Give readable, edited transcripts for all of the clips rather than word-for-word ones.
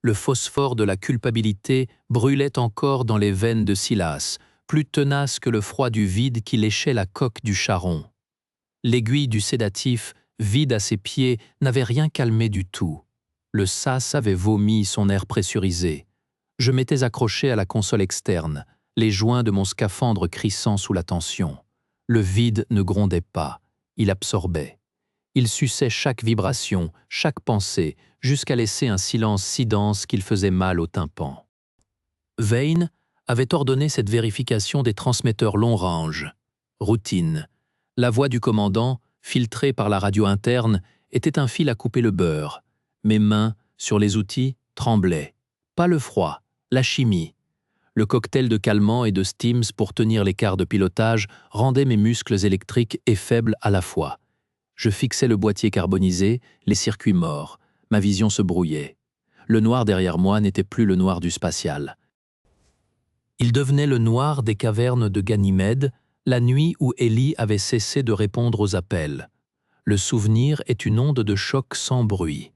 Le phosphore de la culpabilité brûlait encore dans les veines de Silas, plus tenace que le froid du vide qui léchait la coque du charron. L'aiguille du sédatif, vide à ses pieds, n'avait rien calmé du tout. Le sas avait vomi son air pressurisé. Je m'étais accroché à la console externe, les joints de mon scaphandre crissant sous la tension. Le vide ne grondait pas, il absorbait. Il suçait chaque vibration, chaque pensée, jusqu'à laisser un silence si dense qu'il faisait mal au tympan. Vane avait ordonné cette vérification des transmetteurs long range. Routine. La voix du commandant, filtrée par la radio interne, était un fil à couper le beurre. Mes mains, sur les outils, tremblaient. Pas le froid, la chimie. Le cocktail de calmants et de steams pour tenir l'écart de pilotage rendait mes muscles électriques et faibles à la fois. Je fixais le boîtier carbonisé, les circuits morts. Ma vision se brouillait. Le noir derrière moi n'était plus le noir du spatial. Il devenait le noir des cavernes de Ganymède, la nuit où Ellie avait cessé de répondre aux appels. Le souvenir est une onde de choc sans bruit.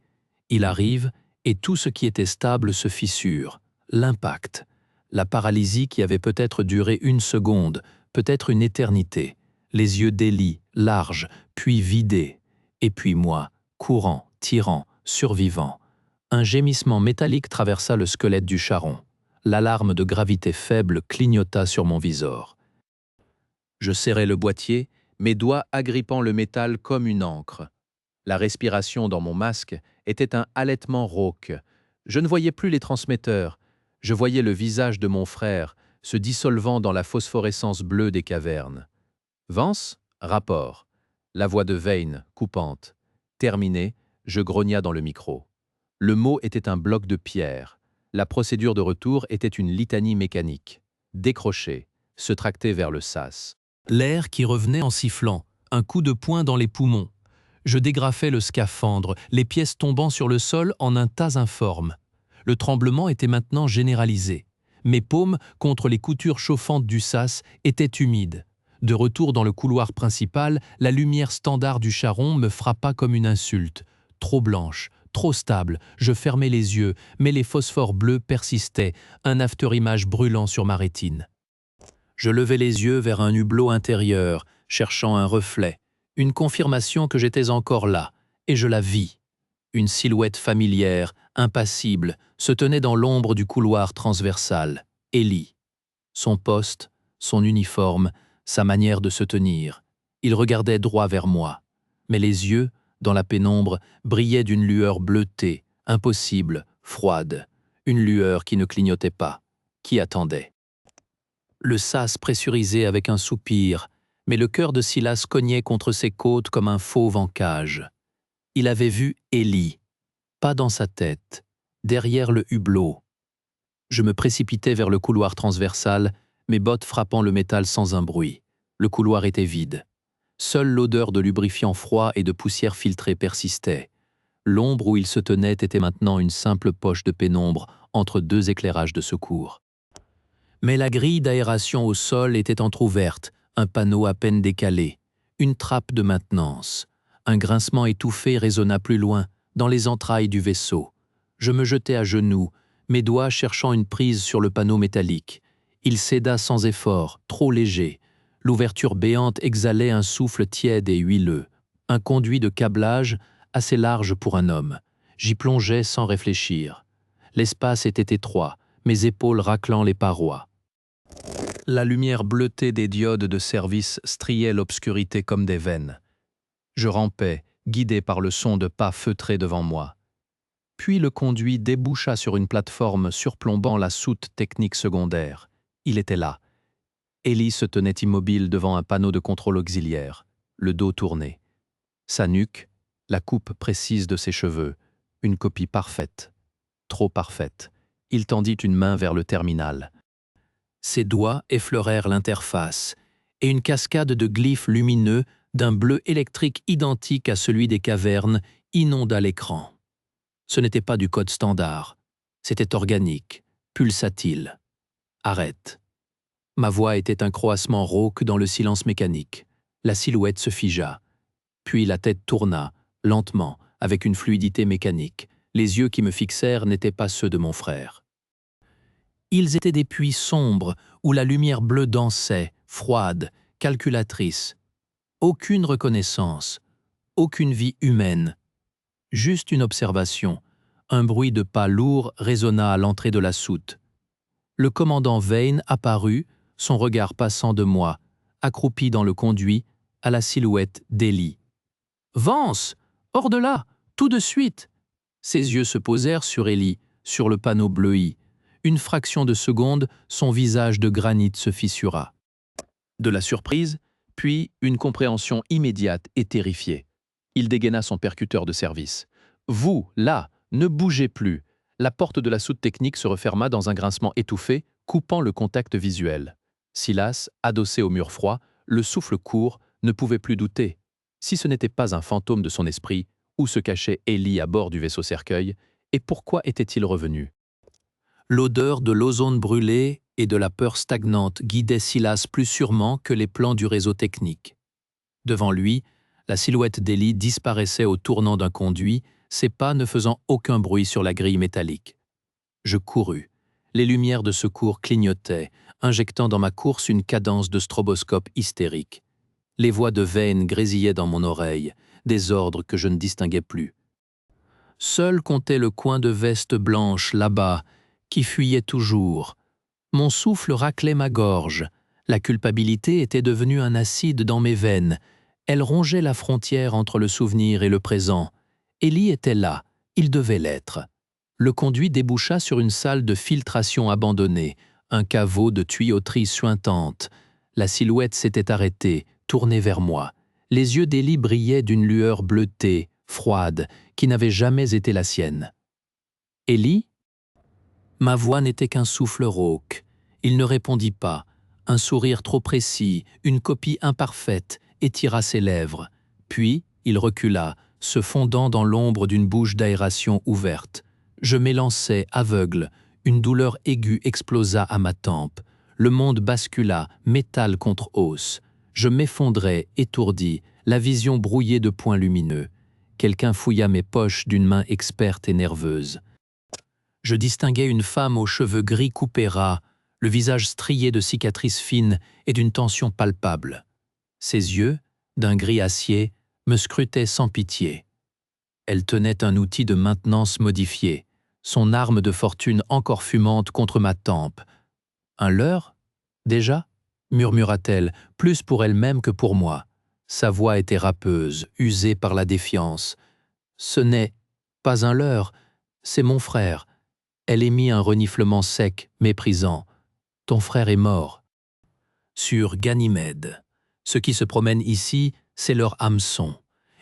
Il arrive, et tout ce qui était stable se fissure. L'impact. La paralysie qui avait peut-être duré une seconde, peut-être une éternité. Les yeux d'Ellie, larges, puis vidés. Et puis moi, courant, tirant, survivant. Un gémissement métallique traversa le squelette du charron. L'alarme de gravité faible clignota sur mon visor. Je serrai le boîtier, mes doigts agrippant le métal comme une encre. La respiration dans mon masque était un halètement rauque. Je ne voyais plus les transmetteurs. Je voyais le visage de mon frère se dissolvant dans la phosphorescence bleue des cavernes. Vance, rapport. La voix de Vane, coupante. Terminé, je grogna dans le micro. Le mot était un bloc de pierre. La procédure de retour était une litanie mécanique. Décrocher, se tracter vers le sas. L'air qui revenait en sifflant, un coup de poing dans les poumons. Je dégrafais le scaphandre, les pièces tombant sur le sol en un tas informe. Le tremblement était maintenant généralisé. Mes paumes, contre les coutures chauffantes du sas, étaient humides. De retour dans le couloir principal, la lumière standard du charron me frappa comme une insulte. Trop blanche, trop stable, je fermais les yeux, mais les phosphores bleus persistaient, un after-image brûlant sur ma rétine. Je levai les yeux vers un hublot intérieur, cherchant un reflet, une confirmation que j'étais encore là, et je la vis. Une silhouette familière, impassible, se tenait dans l'ombre du couloir transversal. Ellie. Son poste, son uniforme, sa manière de se tenir. Il regardait droit vers moi. Mais les yeux, dans la pénombre, brillaient d'une lueur bleutée, impossible, froide. Une lueur qui ne clignotait pas, qui attendait. Le sas pressurisé avec un soupir, mais le cœur de Silas cognait contre ses côtes comme un fauve en cage. Il avait vu Ellie, pas dans sa tête, derrière le hublot. Je me précipitai vers le couloir transversal, mes bottes frappant le métal sans un bruit. Le couloir était vide. Seule l'odeur de lubrifiant froid et de poussière filtrée persistait. L'ombre où il se tenait était maintenant une simple poche de pénombre entre deux éclairages de secours. Mais la grille d'aération au sol était entr'ouverte, un panneau à peine décalé, une trappe de maintenance. Un grincement étouffé résonna plus loin, dans les entrailles du vaisseau. Je me jetai à genoux, mes doigts cherchant une prise sur le panneau métallique. Il céda sans effort, trop léger. L'ouverture béante exhalait un souffle tiède et huileux. Un conduit de câblage assez large pour un homme. J'y plongeais sans réfléchir. L'espace était étroit, mes épaules raclant les parois. La lumière bleutée des diodes de service striait l'obscurité comme des veines. Je rampais, guidé par le son de pas feutrés devant moi. Puis le conduit déboucha sur une plateforme surplombant la soute technique secondaire. Il était là. Ellie se tenait immobile devant un panneau de contrôle auxiliaire, le dos tourné. Sa nuque, la coupe précise de ses cheveux, une copie parfaite. Trop parfaite. Il tendit une main vers le terminal. Ses doigts effleurèrent l'interface, et une cascade de glyphes lumineux d'un bleu électrique identique à celui des cavernes inonda l'écran. Ce n'était pas du code standard, c'était organique, pulsatile. Arrête. Ma voix était un croassement rauque dans le silence mécanique. La silhouette se figea. Puis la tête tourna, lentement, avec une fluidité mécanique. Les yeux qui me fixèrent n'étaient pas ceux de mon frère. Ils étaient des puits sombres où la lumière bleue dansait, froide, calculatrice. Aucune reconnaissance, aucune vie humaine. Juste une observation. Un bruit de pas lourd résonna à l'entrée de la soute. Le commandant Vane apparut, son regard passant de moi, accroupi dans le conduit, à la silhouette d'Ellie. « Vance! Hors de là! Tout de suite !» Ses yeux se posèrent sur Ellie, sur le panneau bleui. Une fraction de seconde, son visage de granit se fissura. De la surprise, puis une compréhension immédiate et terrifiée. Il dégaina son percuteur de service. « Vous, là, ne bougez plus !» La porte de la soute technique se referma dans un grincement étouffé, coupant le contact visuel. Silas, adossé au mur froid, le souffle court, ne pouvait plus douter. Si ce n'était pas un fantôme de son esprit, où se cachait Ellie à bord du vaisseau cercueil, et pourquoi était-il revenu? L'odeur de l'ozone brûlé et de la peur stagnante guidait Silas plus sûrement que les plans du réseau technique. Devant lui, la silhouette d'Ellie disparaissait au tournant d'un conduit, ses pas ne faisant aucun bruit sur la grille métallique. Je courus. Les lumières de secours clignotaient, injectant dans ma course une cadence de stroboscope hystérique. Les voix de Vane grésillaient dans mon oreille, des ordres que je ne distinguais plus. Seul comptait le coin de veste blanche, là-bas, qui fuyait toujours. Mon souffle raclait ma gorge. La culpabilité était devenue un acide dans mes veines. Elle rongeait la frontière entre le souvenir et le présent. Ellie était là, il devait l'être. Le conduit déboucha sur une salle de filtration abandonnée, un caveau de tuyauterie suintante. La silhouette s'était arrêtée, tournée vers moi. Les yeux d'Ellie brillaient d'une lueur bleutée, froide, qui n'avait jamais été la sienne. « Ellie ?» Ma voix n'était qu'un souffle rauque. Il ne répondit pas. Un sourire trop précis, une copie imparfaite, étira ses lèvres. Puis, il recula, se fondant dans l'ombre d'une bouche d'aération ouverte. Je m'élançai, aveugle. Une douleur aiguë explosa à ma tempe. Le monde bascula, métal contre os. Je m'effondrai, étourdi, la vision brouillée de points lumineux. Quelqu'un fouilla mes poches d'une main experte et nerveuse. Je distinguais une femme aux cheveux gris coupés ras, le visage strié de cicatrices fines et d'une tension palpable. Ses yeux, d'un gris acier, me scrutaient sans pitié. Elle tenait un outil de maintenance modifié, son arme de fortune encore fumante contre ma tempe. « Un leurre? Déjà ?» murmura-t-elle, plus pour elle-même que pour moi. Sa voix était râpeuse, usée par la défiance. « Ce n'est pas un leurre, c'est mon frère. » Elle émit un reniflement sec, méprisant. « Ton frère est mort. » Sur Ganymède. Ce qui se promène ici, c'est leur hameçon.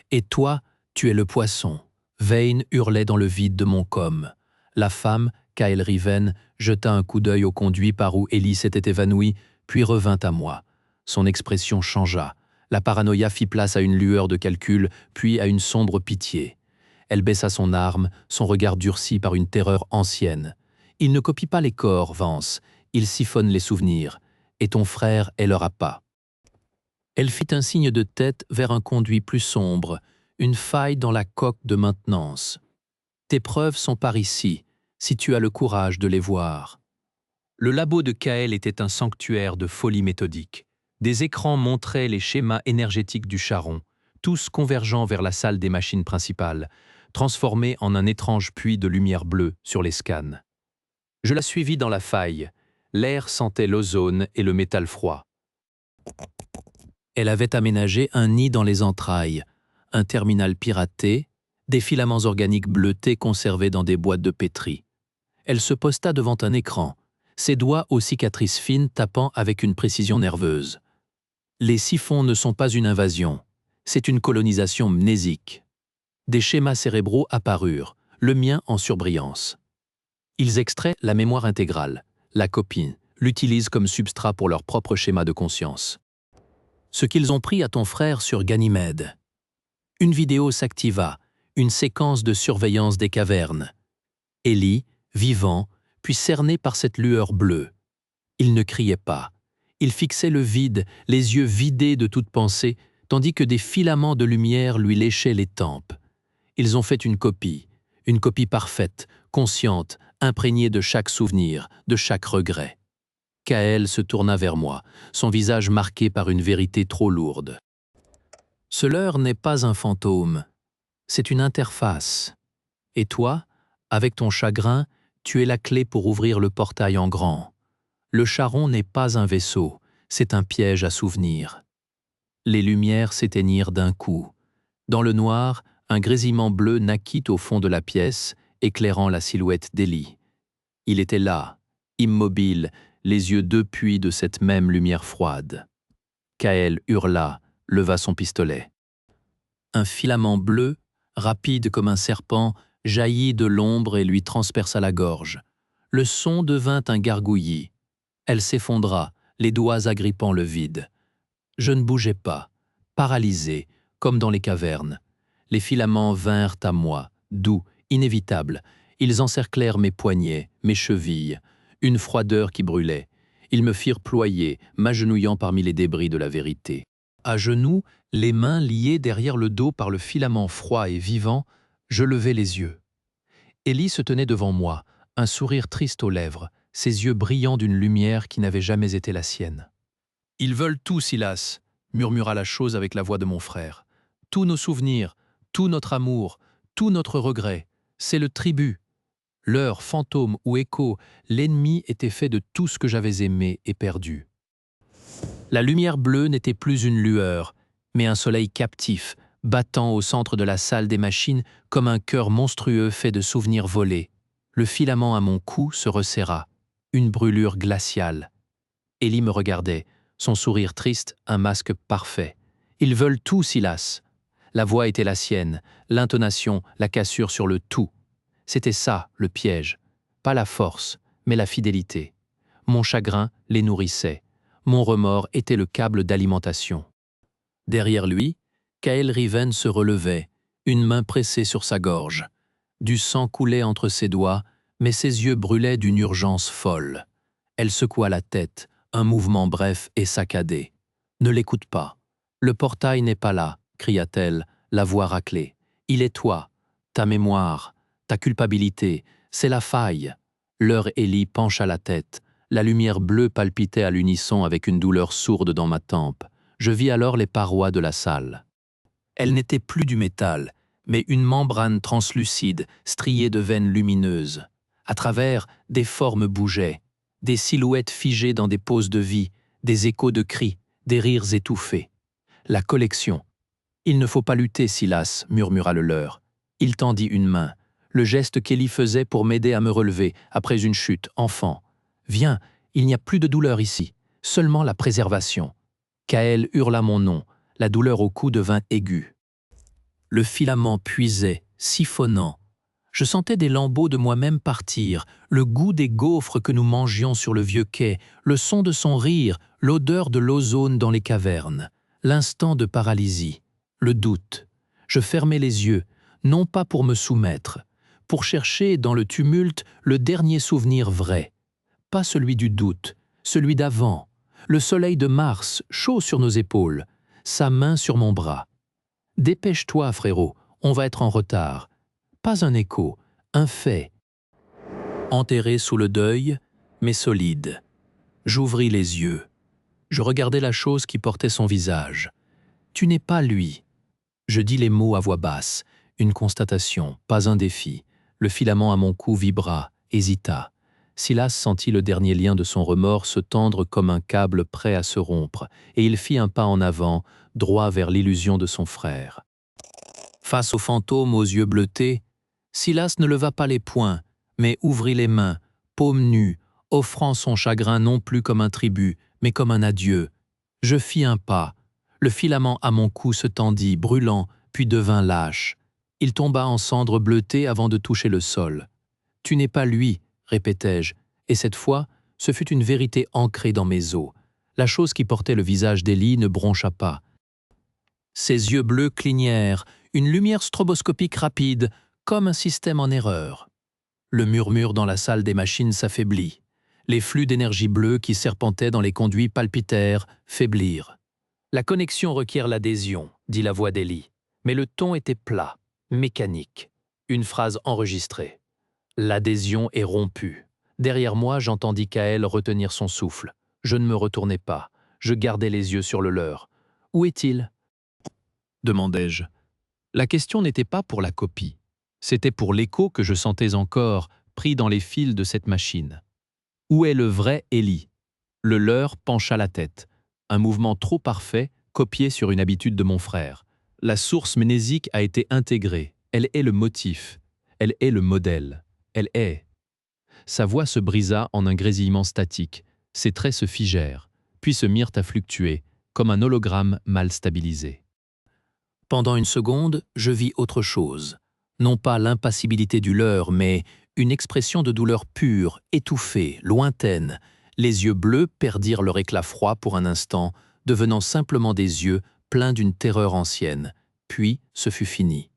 Et toi, tu es le poisson. Vane hurlait dans le vide de mon com. La femme, Kyle Riven, jeta un coup d'œil au conduit par où Ellie s'était évanouie, puis revint à moi. Son expression changea. La paranoïa fit place à une lueur de calcul, puis à une sombre pitié. Elle baissa son arme, son regard durci par une terreur ancienne. « Il ne copie pas les corps, Vance, il siphonne les souvenirs, et ton frère est leur appât. » Elle fit un signe de tête vers un conduit plus sombre, une faille dans la coque de maintenance. « Tes preuves sont par ici, si tu as le courage de les voir. » Le labo de Kael était un sanctuaire de folie méthodique. Des écrans montraient les schémas énergétiques du charron, tous convergeant vers la salle des machines principales, transformés en un étrange puits de lumière bleue sur les scans. Je la suivis dans la faille. L'air sentait l'ozone et le métal froid. Elle avait aménagé un nid dans les entrailles, un terminal piraté, des filaments organiques bleutés conservés dans des boîtes de pétri. Elle se posta devant un écran, ses doigts aux cicatrices fines tapant avec une précision nerveuse. Les siphons ne sont pas une invasion, c'est une colonisation mnésique. Des schémas cérébraux apparurent, le mien en surbrillance. Ils extraient la mémoire intégrale, la copient, l'utilisent comme substrat pour leur propre schéma de conscience. Ce qu'ils ont pris à ton frère sur Ganymède. Une vidéo s'activa, une séquence de surveillance des cavernes. Ellie, vivant, puis cerné par cette lueur bleue. Il ne criait pas. Il fixait le vide, les yeux vidés de toute pensée, tandis que des filaments de lumière lui léchaient les tempes. Ils ont fait une copie Une copie parfaite, consciente, imprégnée de chaque souvenir, de chaque regret. Kael se tourna vers moi, son visage marqué par une vérité trop lourde. Ce leurre n'est pas un fantôme, c'est une interface. Et toi, avec ton chagrin, tu es la clé pour ouvrir le portail en grand. Le charron n'est pas un vaisseau, c'est un piège à souvenirs. Les lumières s'éteignirent d'un coup. Dans le noir, un grésillement bleu naquit au fond de la pièce, éclairant la silhouette d'Élie. Il était là, immobile, les yeux deux puits de cette même lumière froide. Kael hurla, leva son pistolet. Un filament bleu, rapide comme un serpent, jaillit de l'ombre et lui transperça la gorge. Le son devint un gargouillis. Elle s'effondra, les doigts agrippant le vide. Je ne bougeais pas, paralysé, comme dans les cavernes. Les filaments vinrent à moi, doux, inévitables. Ils encerclèrent mes poignets, mes chevilles. Une froideur qui brûlait. Ils me firent ployer, m'agenouillant parmi les débris de la vérité. À genoux, les mains liées derrière le dos par le filament froid et vivant, je levai les yeux. Élie se tenait devant moi, un sourire triste aux lèvres, ses yeux brillants d'une lumière qui n'avait jamais été la sienne. « Ils veulent tout, Silas », murmura la chose avec la voix de mon frère. « Tous nos souvenirs, tout notre amour, tout notre regret, c'est le tribut. L'heure, fantôme ou écho, l'ennemi était fait de tout ce que j'avais aimé et perdu. » La lumière bleue n'était plus une lueur, mais un soleil captif, battant au centre de la salle des machines comme un cœur monstrueux fait de souvenirs volés. Le filament à mon cou se resserra, une brûlure glaciale. Élie me regardait, son sourire triste, un masque parfait. « Ils veulent tout, Silas !» La voix était la sienne, l'intonation, la cassure sur le tout. C'était ça, le piège. Pas la force, mais la fidélité. Mon chagrin les nourrissait. Mon remords était le câble d'alimentation. Derrière lui, Kael Riven se relevait, une main pressée sur sa gorge. Du sang coulait entre ses doigts, mais ses yeux brûlaient d'une urgence folle. Elle secoua la tête, un mouvement bref et saccadé. « Ne l'écoute pas. Le portail n'est pas là, » cria-t-elle, la voix raclée. « Il est toi, ta mémoire, ta culpabilité, c'est la faille. » L'heure Élie pencha la tête. La lumière bleue palpitait à l'unisson avec une douleur sourde dans ma tempe. Je vis alors les parois de la salle. Elles n'étaient plus du métal, mais une membrane translucide, striée de veines lumineuses. À travers, des formes bougeaient, des silhouettes figées dans des poses de vie, des échos de cris, des rires étouffés. La collection. « Il ne faut pas lutter, Silas », murmura le leur. Il tendit une main, le geste qu'Élie faisait pour m'aider à me relever après une chute, enfant. « Viens, il n'y a plus de douleur ici, seulement la préservation. » Kael hurla mon nom, la douleur au cou devint aiguë. Le filament puisait, siphonnant. Je sentais des lambeaux de moi-même partir, le goût des gaufres que nous mangions sur le vieux quai, le son de son rire, l'odeur de l'ozone dans les cavernes, l'instant de paralysie, le doute. Je fermais les yeux, non pas pour me soumettre, pour chercher dans le tumulte le dernier souvenir vrai. Pas celui du doute, celui d'avant, le soleil de Mars, chaud sur nos épaules, sa main sur mon bras. « Dépêche-toi, frérot, on va être en retard. » Pas un écho, un fait. Enterré sous le deuil, mais solide. J'ouvris les yeux. Je regardais la chose qui portait son visage. « Tu n'es pas lui. » Je dis les mots à voix basse, une constatation, pas un défi. Le filament à mon cou vibra, hésita. Silas sentit le dernier lien de son remords se tendre comme un câble prêt à se rompre, et il fit un pas en avant, droit vers l'illusion de son frère. Face au fantôme aux yeux bleutés, Silas ne leva pas les poings, mais ouvrit les mains, paumes nues, offrant son chagrin non plus comme un tribut, mais comme un adieu. Je fis un pas. Le filament à mon cou se tendit, brûlant, puis devint lâche. Il tomba en cendres bleutées avant de toucher le sol. « Tu n'es pas lui », répétai-je, et cette fois, ce fut une vérité ancrée dans mes os. La chose qui portait le visage d'Élie ne broncha pas. Ses yeux bleus clignèrent, une lumière stroboscopique rapide, comme un système en erreur. Le murmure dans la salle des machines s'affaiblit. Les flux d'énergie bleue qui serpentaient dans les conduits palpitèrent, faiblirent. « La connexion requiert l'adhésion », dit la voix d'Élie, mais le ton était plat, mécanique. Une phrase enregistrée. L'adhésion est rompue. Derrière moi, j'entendis Kael retenir son souffle. Je ne me retournai pas. Je gardais les yeux sur le leur. « Où est-il » demandai-je. La question n'était pas pour la copie. C'était pour l'écho que je sentais encore, pris dans les fils de cette machine. Où est le vrai Élie? Le leur pencha la tête. Un mouvement trop parfait, copié sur une habitude de mon frère. La source mnésique a été intégrée. Elle est le motif. Elle est le modèle. Elle est. Sa voix se brisa en un grésillement statique. Ses traits se figèrent, puis se mirent à fluctuer, comme un hologramme mal stabilisé. Pendant une seconde, je vis autre chose. Non pas l'impassibilité du leur, mais une expression de douleur pure, étouffée, lointaine. Les yeux bleus perdirent leur éclat froid pour un instant, devenant simplement des yeux pleins d'une terreur ancienne. Puis, ce fut fini.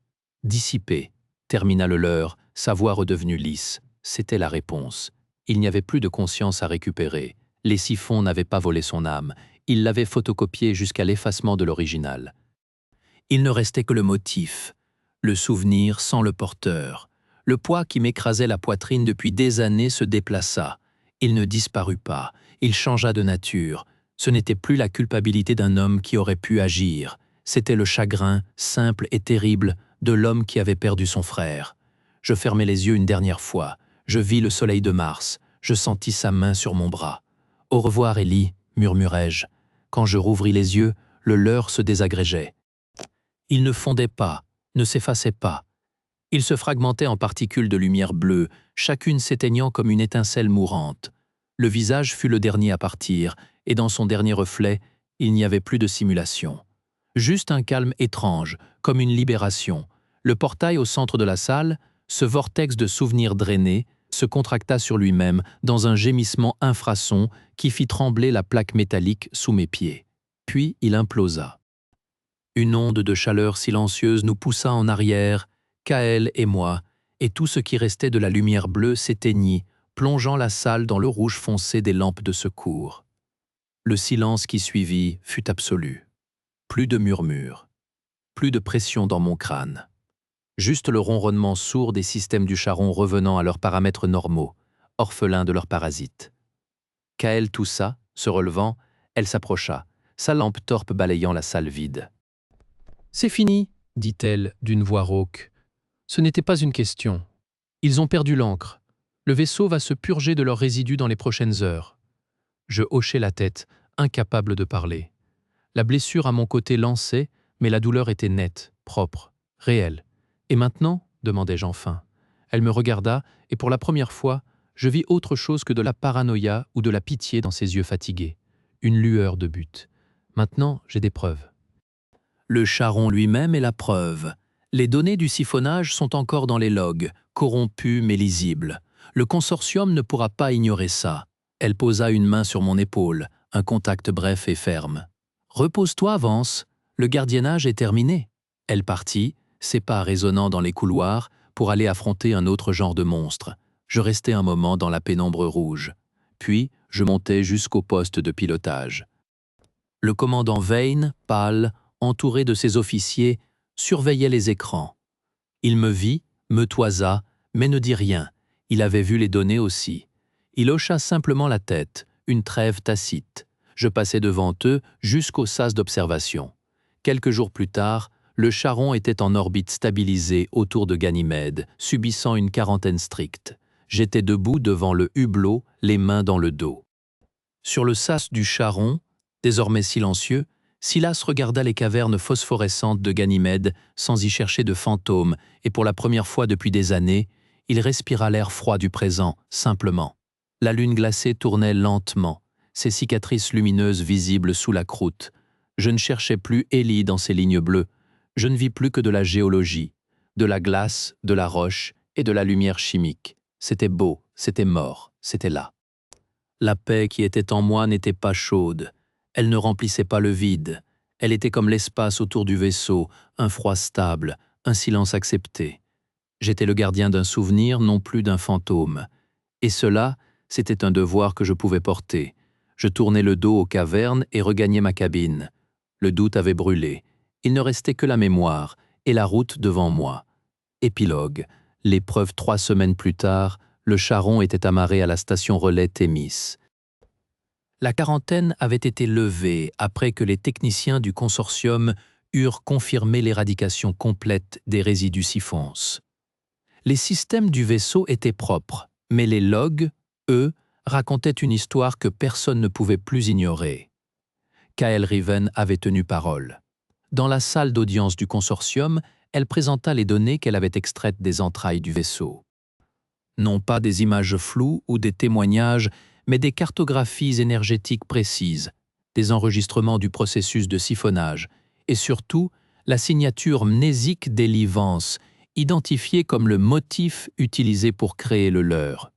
Dissipé, termina le leur, sa voix redevenue lisse. C'était la réponse. Il n'y avait plus de conscience à récupérer. Les siphons n'avaient pas volé son âme. Il l'avait photocopiée jusqu'à l'effacement de l'original. Il ne restait que le motif, le souvenir sans le porteur. Le poids qui m'écrasait la poitrine depuis des années se déplaça. Il ne disparut pas, il changea de nature. Ce n'était plus la culpabilité d'un homme qui aurait pu agir. C'était le chagrin, simple et terrible, de l'homme qui avait perdu son frère. Je fermai les yeux une dernière fois. Je vis le soleil de Mars. Je sentis sa main sur mon bras. « Au revoir, Élie », murmurai-je. Quand je rouvris les yeux, le leur se désagrégeait. Il ne fondait pas, ne s'effaçait pas. Il se fragmentait en particules de lumière bleue, chacune s'éteignant comme une étincelle mourante. Le visage fut le dernier à partir, et dans son dernier reflet, il n'y avait plus de simulation. Juste un calme étrange, comme une libération. Le portail au centre de la salle, ce vortex de souvenirs drainés, se contracta sur lui-même dans un gémissement infrason qui fit trembler la plaque métallique sous mes pieds. Puis il implosa. Une onde de chaleur silencieuse nous poussa en arrière, Kael et moi, et tout ce qui restait de la lumière bleue s'éteignit, plongeant la salle dans le rouge foncé des lampes de secours. Le silence qui suivit fut absolu. Plus de murmures, plus de pression dans mon crâne. Juste le ronronnement sourd des systèmes du charron revenant à leurs paramètres normaux, orphelins de leurs parasites. Kael toussa, se relevant, elle s'approcha, sa lampe torpe balayant la salle vide. « C'est fini, dit-elle d'une voix rauque. Ce n'était pas une question. Ils ont perdu l'encre. Le vaisseau va se purger de leurs résidus dans les prochaines heures. » Je hochai la tête, incapable de parler. La blessure à mon côté lançait, mais la douleur était nette, propre, réelle. « Et maintenant ?» demandai-je enfin. Elle me regarda, et pour la première fois, je vis autre chose que de la paranoïa ou de la pitié dans ses yeux fatigués. Une lueur de but. Maintenant, j'ai des preuves. Le charron lui-même est la preuve. Les données du siphonnage sont encore dans les logs, corrompues mais lisibles. Le consortium ne pourra pas ignorer ça. Elle posa une main sur mon épaule, un contact bref et ferme. « Repose-toi, Vance, le gardiennage est terminé. » Elle partit, ses pas résonnant dans les couloirs, pour aller affronter un autre genre de monstre. Je restai un moment dans la pénombre rouge. Puis, je montai jusqu'au poste de pilotage. Le commandant Vane, pâle, entouré de ses officiers, surveillait les écrans. Il me vit, me toisa, mais ne dit rien. Il avait vu les données aussi. Il hocha simplement la tête, une trêve tacite. Je passai devant eux jusqu'au sas d'observation. Quelques jours plus tard, le charron était en orbite stabilisée autour de Ganymède, subissant une quarantaine stricte. J'étais debout devant le hublot, les mains dans le dos. Sur le sas du charron, désormais silencieux, Silas regarda les cavernes phosphorescentes de Ganymède sans y chercher de fantômes, et pour la première fois depuis des années, il respira l'air froid du présent, simplement. La lune glacée tournait lentement, ses cicatrices lumineuses visibles sous la croûte. Je ne cherchais plus Élie dans ses lignes bleues. Je ne vis plus que de la géologie, de la glace, de la roche et de la lumière chimique. C'était beau, c'était mort, c'était là. La paix qui était en moi n'était pas chaude. Elle ne remplissait pas le vide. Elle était comme l'espace autour du vaisseau, un froid stable, un silence accepté. J'étais le gardien d'un souvenir, non plus d'un fantôme. Et cela, c'était un devoir que je pouvais porter. Je tournai le dos aux cavernes et regagnai ma cabine. Le doute avait brûlé. Il ne restait que la mémoire et la route devant moi. Épilogue. L'épreuve 3 semaines plus tard, le Charon était amarré à la station relais Thémis. La quarantaine avait été levée après que les techniciens du consortium eurent confirmé l'éradication complète des résidus siphons. Les systèmes du vaisseau étaient propres, mais les logs, eux, racontaient une histoire que personne ne pouvait plus ignorer. Kael Riven avait tenu parole. Dans la salle d'audience du consortium, elle présenta les données qu'elle avait extraites des entrailles du vaisseau. Non pas des images floues ou des témoignages, mais des cartographies énergétiques précises, des enregistrements du processus de siphonnage, et surtout la signature mnésique d'Eli Vance, identifiée comme le motif utilisé pour créer le leurre.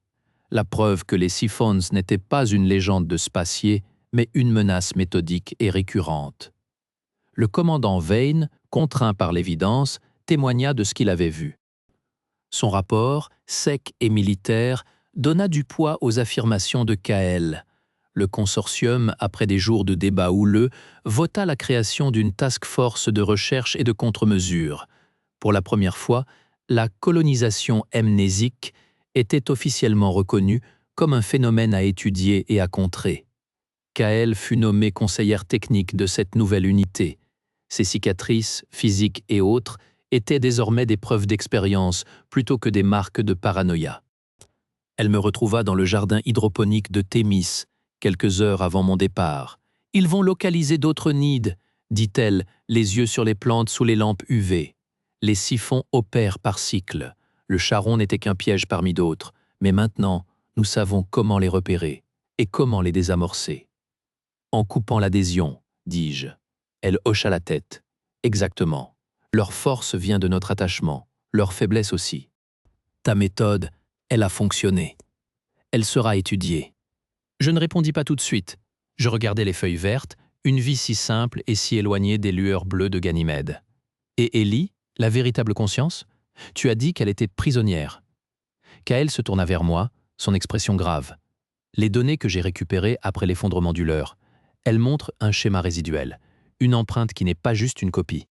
La preuve que les siphons n'étaient pas une légende de spacier, mais une menace méthodique et récurrente. Le commandant Vane, contraint par l'évidence, témoigna de ce qu'il avait vu. Son rapport, sec et militaire, donna du poids aux affirmations de Kael. Le consortium, après des jours de débats houleux, vota la création d'une task force de recherche et de contre-mesures. Pour la première fois, la colonisation amnésique était officiellement reconnue comme un phénomène à étudier et à contrer. Kael fut nommée conseillère technique de cette nouvelle unité. Ses cicatrices, physiques et autres, étaient désormais des preuves d'expérience plutôt que des marques de paranoïa. Elle me retrouva dans le jardin hydroponique de Thémis, quelques heures avant mon départ. « Ils vont localiser d'autres nids », dit-elle, les yeux sur les plantes sous les lampes UV. Les siphons opèrent par cycle. Le Charon n'était qu'un piège parmi d'autres, mais maintenant, nous savons comment les repérer et comment les désamorcer. En coupant l'adhésion, dis-je. Elle hocha la tête. Exactement. Leur force vient de notre attachement, leur faiblesse aussi. Ta méthode, elle a fonctionné. Elle sera étudiée. Je ne répondis pas tout de suite. Je regardais les feuilles vertes, une vie si simple et si éloignée des lueurs bleues de Ganymède. Et Ellie, la véritable conscience? Tu as dit qu'elle était prisonnière. Kael se tourna vers moi, son expression grave. Les données que j'ai récupérées après l'effondrement du leurre, elles montrent un schéma résiduel, une empreinte qui n'est pas juste une copie.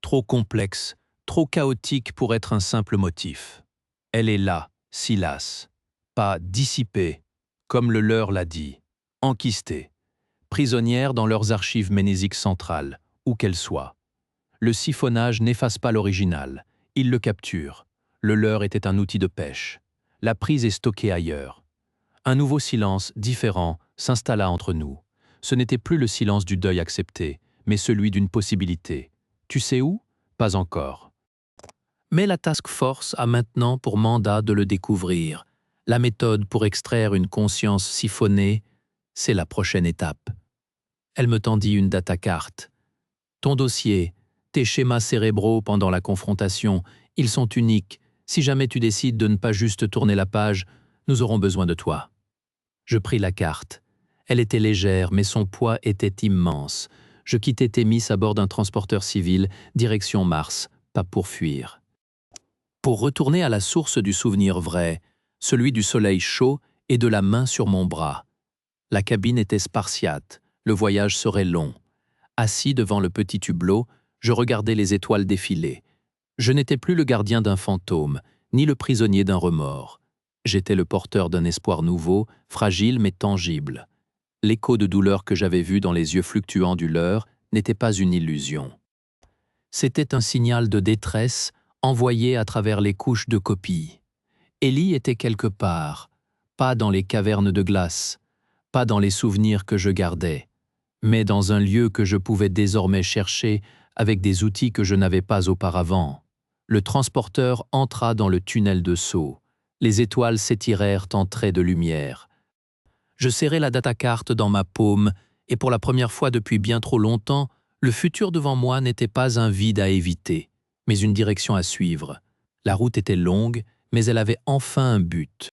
Trop complexe, trop chaotique pour être un simple motif. Elle est là, Silas, pas dissipée, comme le leur l'a dit, enquistée, prisonnière dans leurs archives mnésiques centrales, où qu'elles soient. Le siphonnage n'efface pas l'original, il le capture. Le leur était un outil de pêche. La prise est stockée ailleurs. Un nouveau silence, différent, s'installa entre nous. Ce n'était plus le silence du deuil accepté, mais celui d'une possibilité. Tu sais où? Pas encore. Mais la task force a maintenant pour mandat de le découvrir. La méthode pour extraire une conscience siphonnée, c'est la prochaine étape. Elle me tendit une datacarte. Ton dossier, tes schémas cérébraux pendant la confrontation, ils sont uniques. Si jamais tu décides de ne pas juste tourner la page, nous aurons besoin de toi. Je pris la carte. Elle était légère, mais son poids était immense. Je quittai Thémis à bord d'un transporteur civil, direction Mars, pas pour fuir. Pour retourner à la source du souvenir vrai, celui du soleil chaud et de la main sur mon bras. La cabine était spartiate, le voyage serait long. Assis devant le petit hublot, je regardais les étoiles défiler. Je n'étais plus le gardien d'un fantôme, ni le prisonnier d'un remords. J'étais le porteur d'un espoir nouveau, fragile mais tangible. L'écho de douleur que j'avais vu dans les yeux fluctuants du leur n'était pas une illusion. C'était un signal de détresse envoyé à travers les couches de copies. Ellie était quelque part, pas dans les cavernes de glace, pas dans les souvenirs que je gardais, mais dans un lieu que je pouvais désormais chercher avec des outils que je n'avais pas auparavant. Le transporteur entra dans le tunnel de saut. Les étoiles s'étirèrent en traits de lumière. Je serrai la datacarte dans ma paume, et pour la première fois depuis bien trop longtemps, le futur devant moi n'était pas un vide à éviter, mais une direction à suivre. La route était longue, mais elle avait enfin un but.